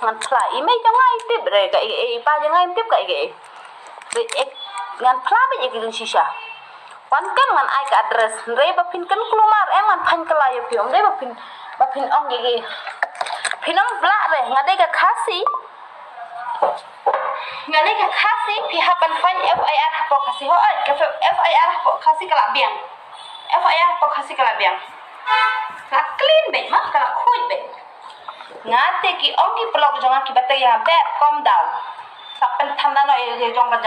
ngan pla ime jangan tip re ka pa jangan tip ka ge ngan pla be ge shisha wan kan ngan ai ka address re ba pin kan kelumar ngan phan kala yo piom re ba pin ong ge pinang bla re ngade ka khasi ngade ka khasi pi hapan fan FIR hapo khasi ho ai ka FIR hapo khasi kala biang FIR hapo khasi kala biang la clean be ma kala khoi be ngate ki ong ki blog jonga ki bata ya bad calm down sapen thanda no e jong ka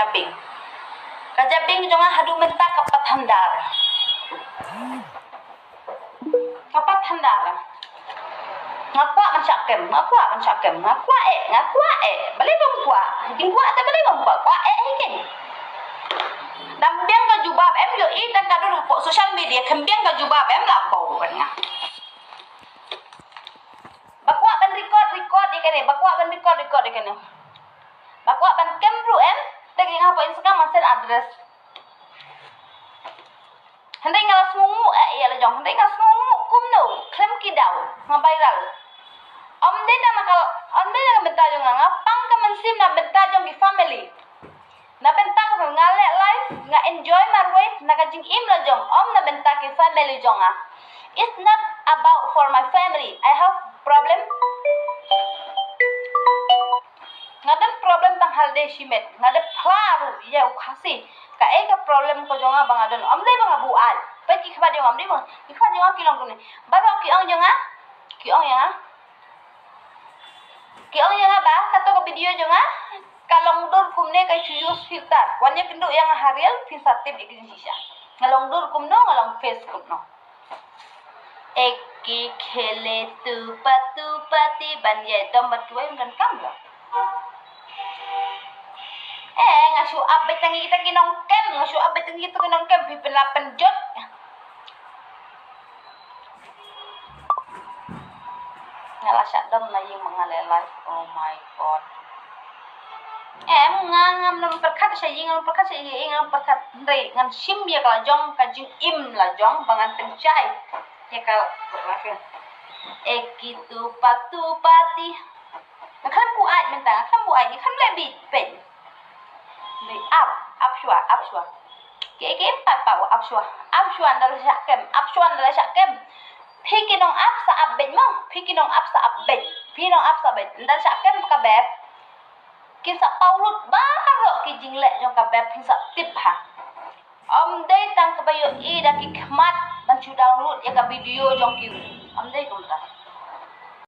japing jonga hadu menta kapat thandar ngakwa man syakem ngakwa balik bang kwa jing kwa ta balik bang kwa hikin dam biang ka jubab em yo i tan ka dur po social media kembiang ka jubab em la bau kan nga bakwa ban record ikene bakwa ban record ikene bakwa ban kemru em tagi nga po Instagram man send address handai nga sungu ya la jong handai nga sungu kumno klem ki daw nga viral om de na benta jong nga pang ka mansim na benta jong ki family na benta ka ngale life nga enjoy marway na ka jing im la jong om na benta ki family jong nga it's not about for my family I have problem ngada problem tang halde shimet ngada plaru ya ukhasi ka eka problem ko jonga bang adon om dai bang abu al pa ki khaba jong am di bang ki khaba jong ki long ko ni baro ki ong jonga ba kato ko video jonga kalong dur kumne kai use filter wanya kindu yang harial fisatim ikin sisa ngalong dur kumno ngalong face kumno eki khele tu pati banye dombat kuai kan kamla ngasu update tangi kita kinong kem pipin 8 jot ngala syadam na yung mga live oh my god ngam nam perkat sa yung perkat ndai ngan sim ya kala jong ka jing im la jong bangan pencai ya kala berlaku ekitu pati kan bu ai mentang kan bu ai kan lebih pen ni up shua ke pa up shua ndal syakem Pikinong up sa update mo. Pikinong up sa update. Ndal syakem ka beb. Kinsa paulut baro ki jingle jong ka beb kinsa tip ha. Om day tang kabayo i da ki khmat ban chu download ya ka video jong ki. Om day kumta.